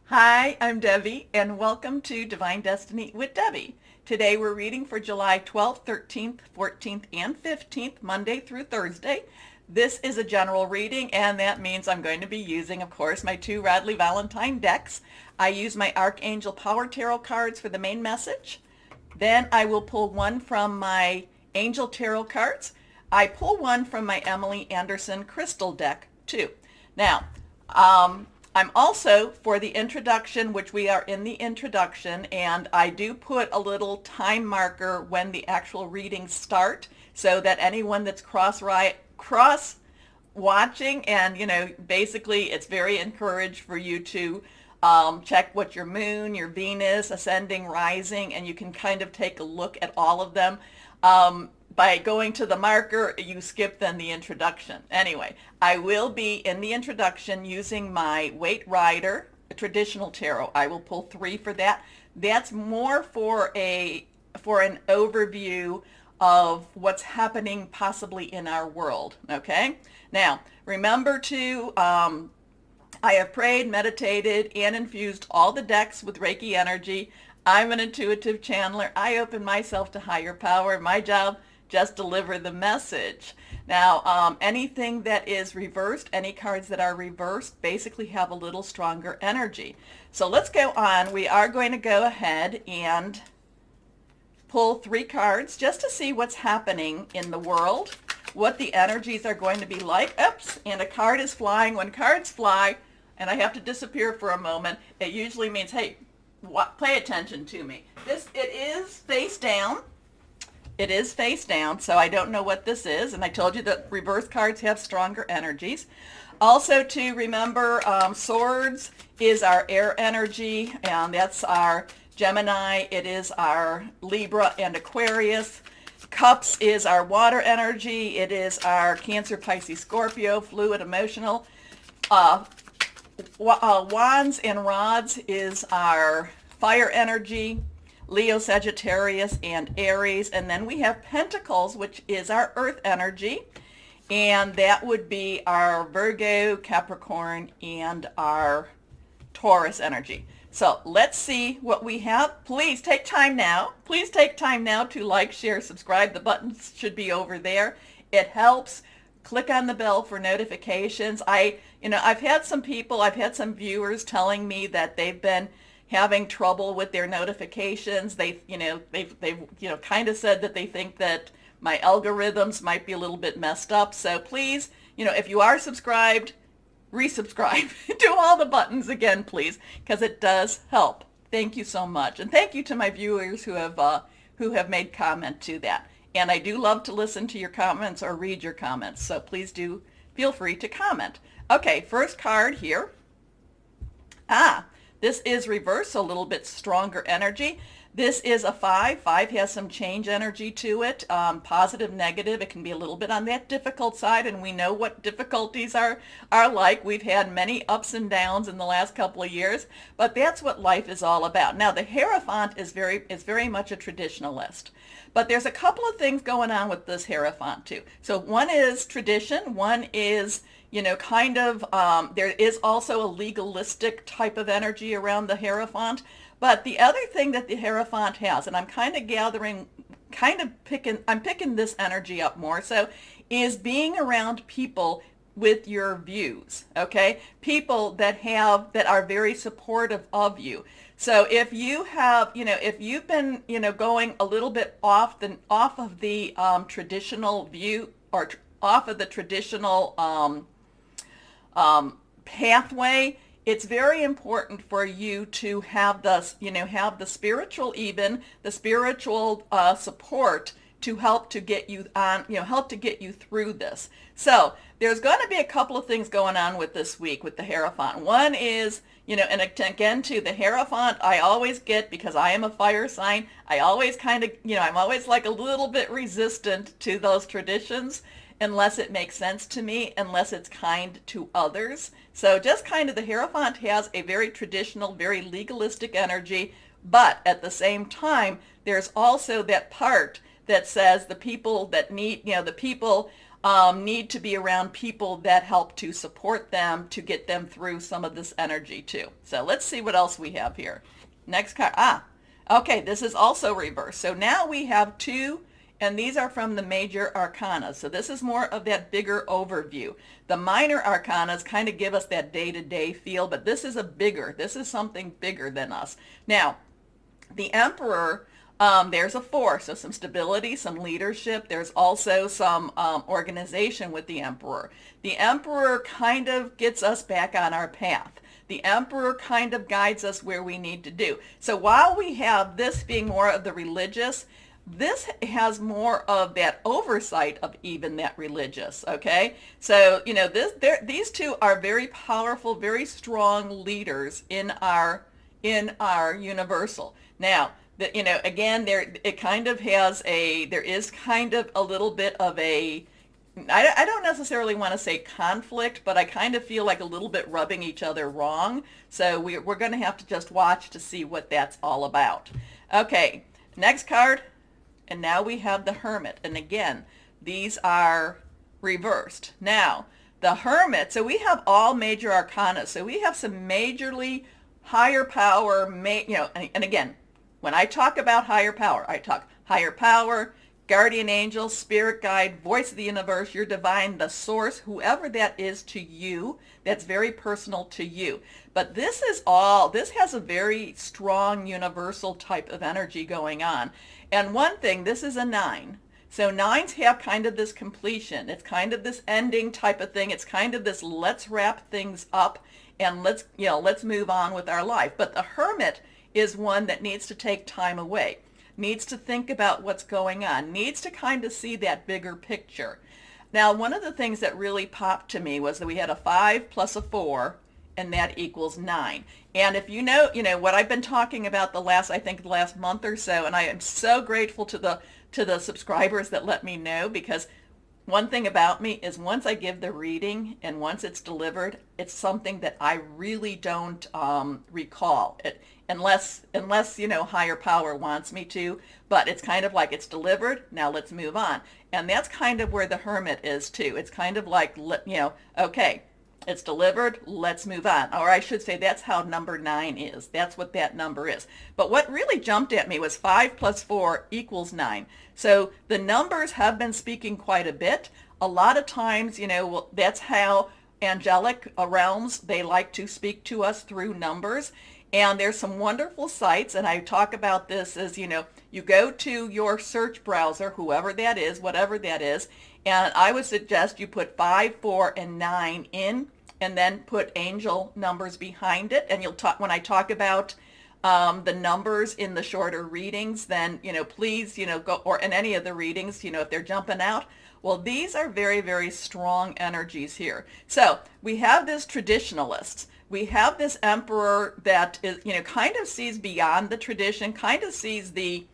Hi, I'm Debbie, and welcome to Divine Destiny with Debbie. Today we're reading for July 12th, 13th, 14th, and 15th, Monday through Thursday. This is a general reading, and that means I'm going to be using, of course, my two Radley Valentine decks. I use my Archangel Power Tarot cards for the main message. Then I will pull one from my Angel Tarot cards. I pull one from my Emily Anderson Crystal deck, too. Now, I'm also for the introduction, which we are in the introduction, and I do put a little time marker when the actual readings start so that anyone that's cross watching, and basically it's very encouraged for you to check what your moon, your Venus, ascending, rising, and you can kind of take a look at all of them. By going to the marker, you skip then the introduction. Anyway, I will be in the introduction using my Waite Rider traditional tarot. I will pull three for that. That's more for an overview of what's happening possibly in our world. Okay? Now, remember to I have prayed, meditated, and infused all the decks with Reiki energy. I'm an intuitive channeler. I open myself to higher power. My job, just deliver the message. Now, anything that is reversed, any cards that are reversed, basically have a little stronger energy. So let's go on. We are going to go ahead and pull three cards just to see what's happening in the world, what the energies are going to be like. Oops, and a card is flying. When cards fly, and I have to disappear for a moment, it usually means, hey, pay attention to me. It is face down. It is face down, so I don't know what this is. And I told you that reverse cards have stronger energies. Also to remember, swords is our air energy, and that's our Gemini. It is our Libra and Aquarius. Cups is our water energy. It is our Cancer, Pisces, Scorpio, fluid, emotional. Wands and rods is our fire energy. Leo, Sagittarius, and Aries. And then we have Pentacles, which is our earth energy. And that would be our Virgo, Capricorn, and our Taurus energy. So let's see what we have. Please take time now. Please take time now to like, share, subscribe. The buttons should be over there. It helps. Click on the bell for notifications. I've had some viewers telling me that they've been having trouble with their notifications. They've kind of said that they think that my algorithms might be a little bit messed up. So please, if you are subscribed, resubscribe. Do all the buttons again, please, because it does help. Thank you so much. And thank you to my viewers who have made comment to that. And I do love to listen to your comments or read your comments. So please do feel free to comment. Okay, first card here. This is reverse, a little bit stronger energy. This is a 5. 5 has some change energy to it, positive, negative. It can be a little bit on that difficult side, and we know what difficulties are like. We've had many ups and downs in the last couple of years, but that's what life is all about. Now, the Hierophant is very much a traditionalist, but there's a couple of things going on with this Hierophant too. So one is tradition, one is there is also a legalistic type of energy around the Hierophant. But the other thing that the Hierophant has, and I'm picking this energy up more, so is being around people with your views, okay? People that are very supportive of you. So if you have, if you've been, going a little bit off of the traditional view, or off of the traditional pathway, it's very important for you to have the spiritual support to help to get you on, help to get you through this. So there's going to be a couple of things going on with this week with the Hierophant. One is, and again to the Hierophant, I always get, because I am a fire sign, I always I'm always like a little bit resistant to those traditions, unless it makes sense to me, unless it's kind to others. So just kind of the Hierophant has a very traditional, very legalistic energy, but at the same time, there's also that part that says the people that need, the people need to be around people that help to support them to get them through some of this energy too. So let's see what else we have here. Next card. Okay, this is also reversed. So now we have two, and these are from the major arcana. So this is more of that bigger overview. The minor arcanas kind of give us that day-to-day feel, but this is this is something bigger than us. Now, the Emperor, there's a 4, so some stability, some leadership. There's also some organization with the Emperor. The Emperor kind of gets us back on our path. The Emperor kind of guides us where we need to do. So while we have this being more of the religious, this has more of that oversight of even that religious, okay? So, these two are very powerful, very strong leaders in our universal. Now, again, it kind of has there is kind of a little bit of I don't necessarily want to say conflict, but I kind of feel like a little bit rubbing each other wrong. So we're going to have to just watch to see what that's all about. Okay, next card. And now we have the Hermit. And again, these are reversed. Now, the Hermit, so we have all major arcana. So we have some majorly higher power, and again, when I talk about higher power, I talk higher power, guardian angel, spirit guide, voice of the universe, your divine, the source, whoever that is to you, that's very personal to you. But this has a very strong universal type of energy going on. And one thing, this is a 9. So 9s have kind of this completion. It's kind of this ending type of thing. It's kind of this let's wrap things up and let's move on with our life. But the Hermit is one that needs to take time away, needs to think about what's going on, needs to kind of see that bigger picture. Now, one of the things that really popped to me was that we had a 5 plus a 4, and that equals 9. And if you know what I've been talking about the last month or so, and I am so grateful to the subscribers that let me know, because one thing about me is once I give the reading and once it's delivered, it's something that I really don't recall it unless higher power wants me to. But it's kind of like it's delivered, now let's move on. And that's kind of where the Hermit is too. It's kind of like, okay, it's delivered, let's move on. Or I should say that's how number 9 is. That's what that number is. But what really jumped at me was 5 plus 4 equals 9. So the numbers have been speaking quite a bit. A lot of times, that's how angelic realms, they like to speak to us through numbers. And there's some wonderful sites, and I talk about this as, you go to your search browser, whoever that is, whatever that is, and I would suggest you put 5, 4, and 9 in, and then put angel numbers behind it. And when I talk about the numbers in the shorter readings, then, please, go, or in any of the readings, if they're jumping out, well, these are very, very strong energies here. So we have this traditionalist. We have this Emperor that is, kind of sees beyond the tradition, kind of sees the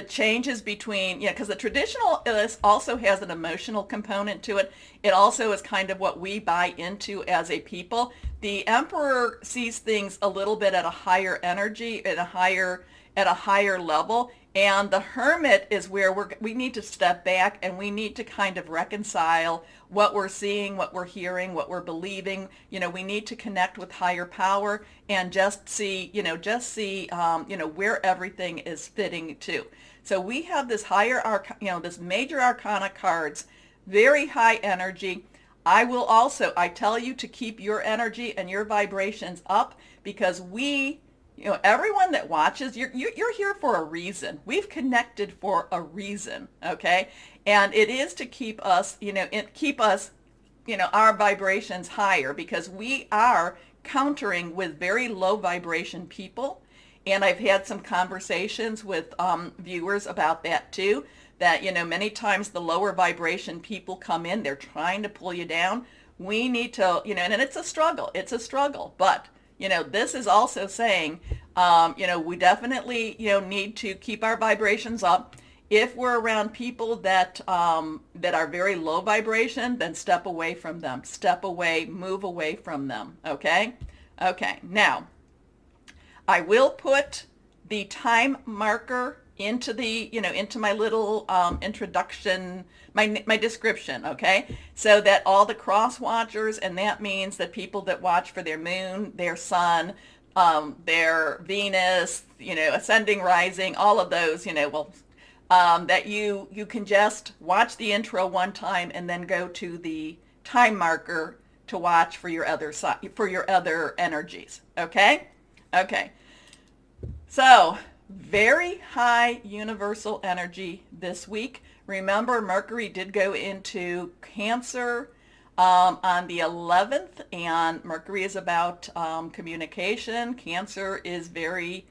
changes between, because the traditionalist also has an emotional component to it. It also is kind of what we buy into as a people. The Emperor sees things a little bit at a higher energy, at a higher level. And the Hermit is where we need to step back and we need to kind of reconcile what we're seeing, what we're hearing, what we're believing. We need to connect with higher power and just see where everything is fitting to. So we have this this major arcana cards, very high energy. I tell you to keep your energy and your vibrations up, because everyone that watches, you're here for a reason. We've connected for a reason, okay? And it is to keep us, our vibrations higher, because we are countering with very low vibration people. And I've had some conversations with viewers about that too, that, many times the lower vibration people come in, they're trying to pull you down. We need to, and it's a struggle, but this is also saying, we definitely, need to keep our vibrations up. If we're around people that are very low vibration, then step away from them. Step away, move away from them. Okay? Okay. Now, I will put the time marker into the, into my little introduction, my description, okay? So that all the cross watchers, and that means that people that watch for their moon, their sun, their Venus, ascending, rising, all of those, that you can just watch the intro one time and then go to the time marker to watch for your other energies. Okay? Okay. So, very high universal energy this week. Remember, Mercury did go into Cancer on the 11th, and Mercury is about communication. Cancer is very,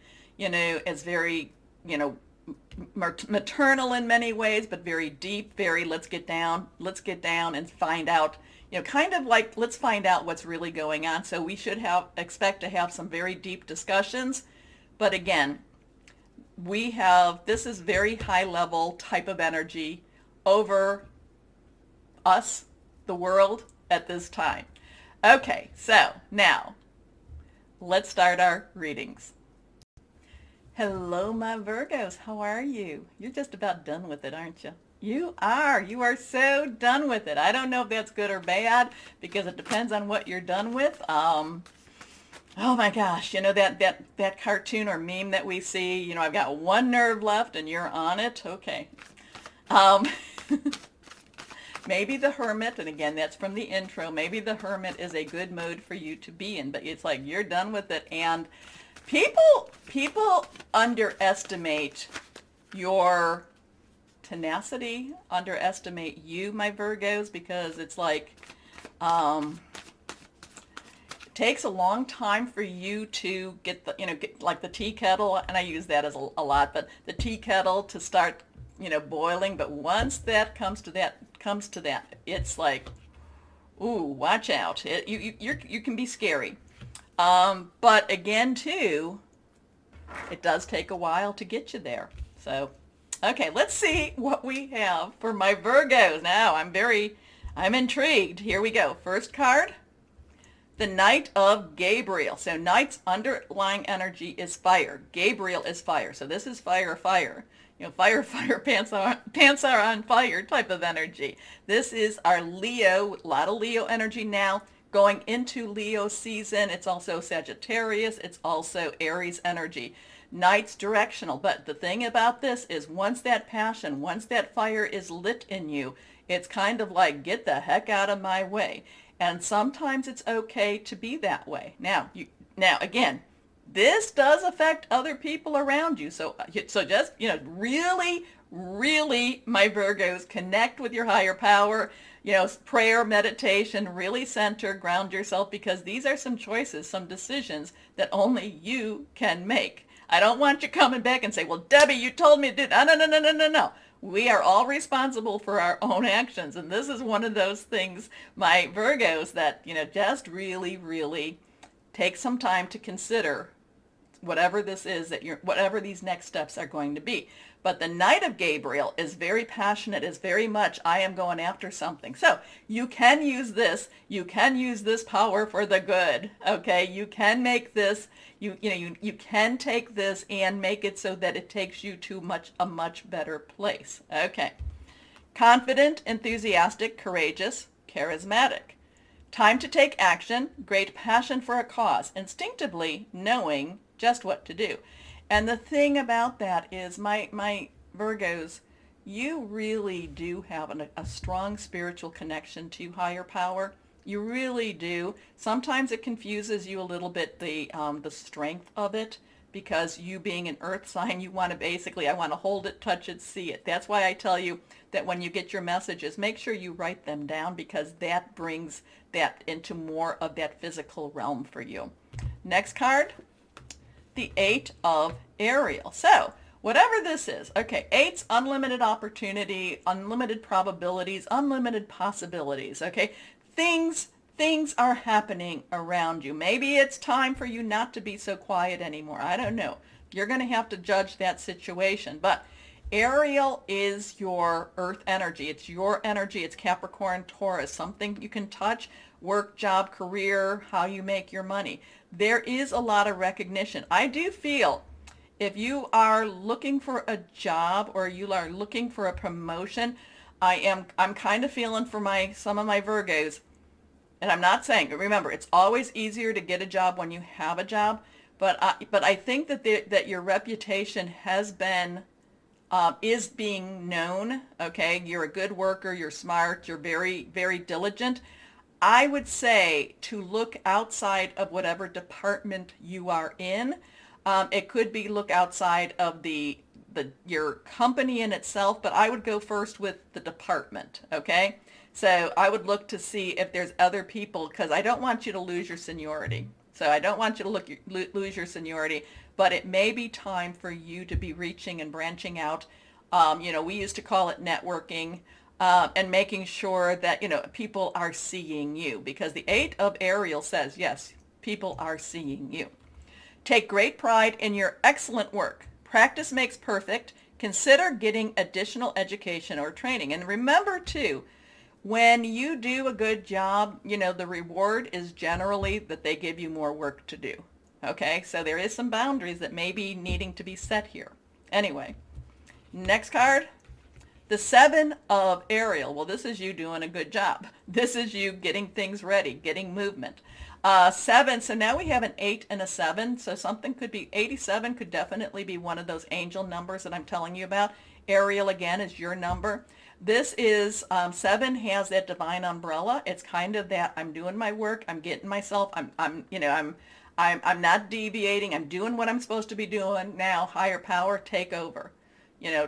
maternal in many ways, but very deep, very let's get down and find out, kind of like let's find out what's really going on. So we should expect to have some very deep discussions. But again, this is very high level type of energy over us, the world, at this time. Okay, so now let's start our readings. Hello, my Virgos. How are you? You're just about done with it, aren't you? You are. You are so done with it. I don't know if that's good or bad because it depends on what you're done with. Oh my gosh, that cartoon or meme that we see, I've got one nerve left and you're on it. Okay. Maybe the Hermit, and again, that's from the intro, maybe the Hermit is a good mode for you to be in, but it's like you're done with it. And people underestimate your tenacity, underestimate you, my Virgos, because it's like, takes a long time for you to get get like the tea kettle, and I use that as a lot, but the tea kettle to start, boiling. But once that comes to that, it's like, ooh, watch out. You can be scary. But again, too, it does take a while to get you there. So, okay, let's see what we have for my Virgos. Now, I'm intrigued. Here we go. First card. The Knight of Gabriel. So Knight's underlying energy is fire. Gabriel is fire. So this is fire, fire. Fire, fire, pants are on fire type of energy. This is our Leo, a lot of Leo energy now going into Leo season. It's also Sagittarius. It's also Aries energy. Knight's directional. But the thing about this is once that passion, once that fire is lit in you, it's kind of like, get the heck out of my way. And sometimes it's okay to be that way. Now again, this does affect other people around you. So just, really, really, my Virgos, connect with your higher power, prayer, meditation, really center, ground yourself, because these are some choices, some decisions that only you can make. I don't want you coming back and say, well, Debbie, you told me to do that. No. We are all responsible for our own actions. And this is one of those things, my Virgos, that, just really, really take some time to consider whatever this is whatever these next steps are going to be. But the Knight of Gabriel is very passionate, is very much, I am going after something. So you can use this power for the good. Okay. You can make this, you can take this and make it so that it takes you to a much better place. Okay. Confident, enthusiastic, courageous, charismatic. Time to take action, great passion for a cause, instinctively knowing just what to do. And the thing about that is, my Virgos, you really do have a strong spiritual connection to higher power. You really do. Sometimes it confuses you a little bit, the strength of it, because you being an earth sign, I want to hold it, touch it, see it. That's why I tell you that when you get your messages, make sure you write them down, because that brings that into more of that physical realm for you. Next card, the Eight of Ariel. So whatever this is, okay, eight's unlimited opportunity, unlimited probabilities, unlimited possibilities, okay? Things are happening around you. Maybe it's time for you not to be so quiet anymore. I don't know. You're going to have to judge that situation. But Ariel is your earth energy. It's your energy. It's Capricorn, Taurus, something you can touch, work, job, career, how you make your money. There is a lot of recognition. I do feel If you are looking for a job or you are looking for a promotion, I'm kind of feeling for some of my Virgos. And I'm not saying, remember, it's always easier to get a job when you have a job, but I think that that your reputation has been is being known. Okay, you're a good worker, you're smart, you're very diligent. I would say to look outside of whatever department you are in. It could be look outside of your company in itself, but I would go first with the department. Okay, so I would look to see if there's other people, because I don't want you to lose your seniority. So I don't want you to lose your seniority, but it may be time for you to be reaching and branching out. We used to call it networking, and making sure that, people are seeing you, because the Eight of Ariel says, yes, people are seeing you. Take great pride in your excellent work. Practice makes perfect. Consider getting additional education or training. And remember, too, when you do a good job, the reward is generally that they give you more work to do. Okay, so there is some boundaries that may be needing to be set here. Anyway, next card, the Seven of Ariel. Well, this is you doing a good job. This is you getting things ready, getting movement. Seven, so now we have an 8 and a 7, so something could be, 87 could definitely be one of those angel numbers that I'm telling you about. Ariel, again, is your number. This is, 7 has that divine umbrella. It's kind of that I'm doing my work, I'm getting myself, I'm not deviating, I'm doing what I'm supposed to be doing. Now, higher power, take over.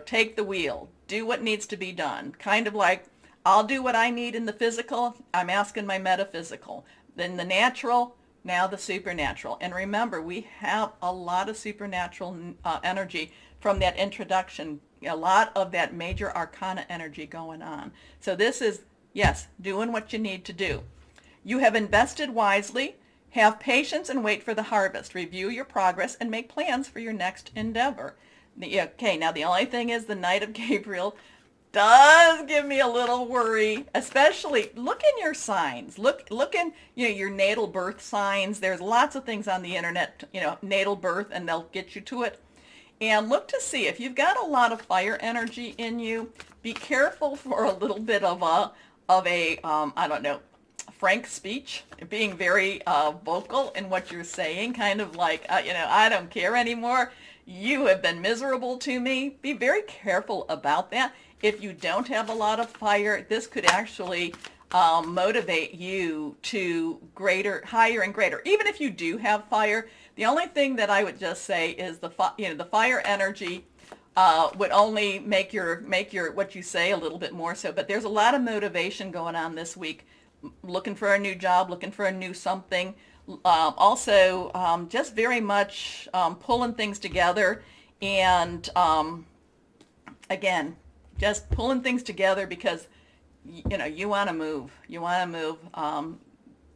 Take the wheel, do what needs to be done. Kind of like, I'll do what I need in the physical, I'm asking my metaphysical. Then the natural, now the supernatural. And remember, we have a lot of supernatural energy from that introduction, a lot of that major arcana energy going on. So this is, yes, doing what you need to do. You have invested wisely. Have patience and wait for the harvest. Review your progress and make plans for your next endeavor. Okay, now the only thing is the Knight of Gabriel does give me a little worry, especially look in your signs. Look in, your natal birth signs. There's lots of things on the internet, natal birth, and they'll get you to it. And look to see if you've got a lot of fire energy in you. Be careful for a little bit of a I don't know, frank speech, being very vocal in what you're saying, kind of like, I don't care anymore. You have been miserable to me. Be very careful about that. If you don't have a lot of fire, this could actually motivate you to higher and greater. Even if you do have fire, the only thing that I would just say is the fire energy would only make your what you say a little bit more so. But there's a lot of motivation going on this week. Looking for a new job, looking for a new something. Also, just very much pulling things together, and again, just pulling things together because you want to move. You want to move.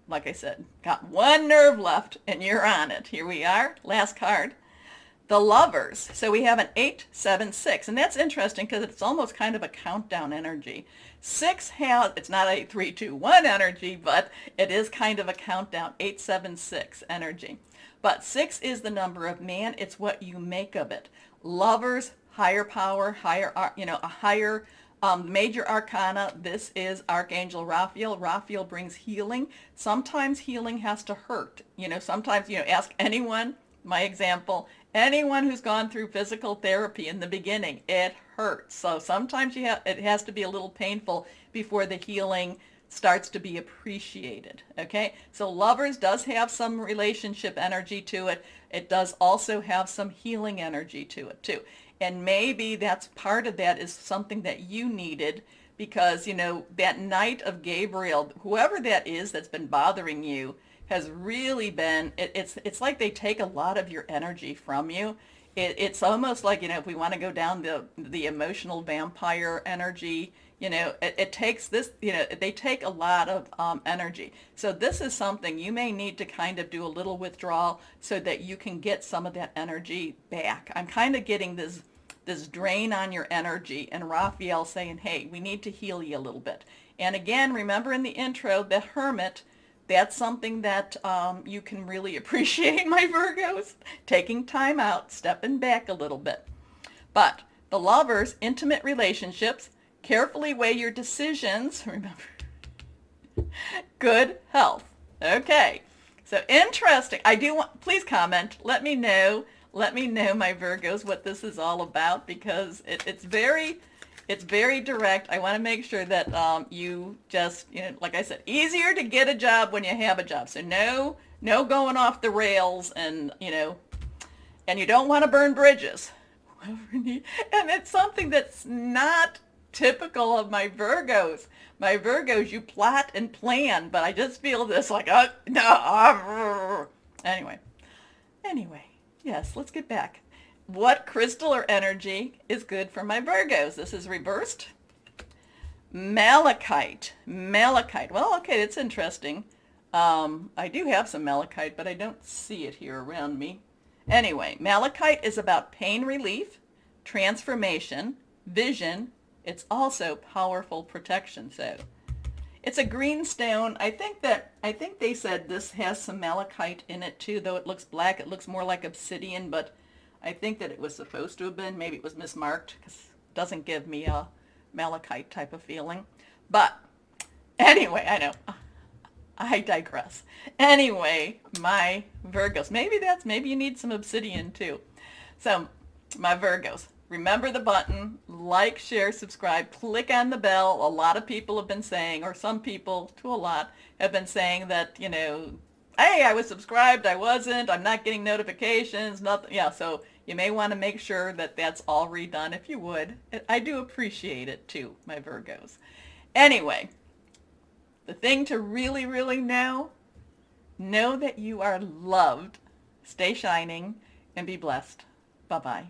Like I said, got one nerve left, and you're on it. Here we are. Last card. The Lovers. So we have an 8, 7, 6. And that's interesting because it's almost kind of a countdown energy. 6 it's not a 3, 2, 1 energy, but it is kind of a countdown, 8, 7, 6 energy. But 6 is the number of man. It's what you make of it. Lovers, higher power, a higher major arcana. This is Archangel Raphael. Raphael brings healing. Sometimes healing has to hurt. Sometimes, ask anyone, my example, anyone who's gone through physical therapy in the beginning, it hurts. So sometimes it has to be a little painful before the healing starts to be appreciated. Okay, so Lovers does have some relationship energy to it. It does also have some healing energy to it too. And maybe that's part of that is something that you needed because, that Knight of Gabriel, whoever that is that's been bothering you, has really been, it's like they take a lot of your energy from you. It's almost like, if we want to go down the emotional vampire energy, it takes this, they take a lot of energy. So this is something you may need to kind of do a little withdrawal so that you can get some of that energy back. I'm kind of getting this drain on your energy, and Raphael saying, hey, we need to heal you a little bit. And again, remember in the intro, the Hermit, That's something that you can really appreciate, my Virgos. Taking time out, stepping back a little bit. But the lovers, intimate relationships, carefully weigh your decisions. Remember, good health. Okay. So interesting. I do want, please comment. Let me know. Let me know, my Virgos, what this is all about, because it's very direct. I want to make sure that you just, like I said, easier to get a job when you have a job. So no going off the rails, and and you don't want to burn bridges. And it's something that's not typical of my Virgos. My Virgos, you plot and plan, but I just feel this like, no. Anyway, yes, let's get back. What crystal or energy is good for my Virgos? This is reversed. Malachite. Malachite. Well, okay, it's interesting. I do have some malachite, but I don't see it here around me. Anyway, malachite is about pain relief, transformation, vision. It's also powerful protection. So it's a green stone. I think they said this has some malachite in it too, though it looks black. It looks more like obsidian, but I think that it was supposed to have been. Maybe it was mismarked, because it doesn't give me a malachite type of feeling. But anyway, I know. I digress. Anyway, my Virgos. Maybe you need some obsidian too. So, my Virgos, remember the button, like, share, subscribe, click on the bell. A lot of people have been saying, or some people, to a lot, have been saying that, hey, I was subscribed, I wasn't, I'm not getting notifications, nothing. Yeah, so you may want to make sure that that's all redone if you would. I do appreciate it too, my Virgos. Anyway, the thing to really, really know that you are loved. Stay shining and be blessed. Bye-bye.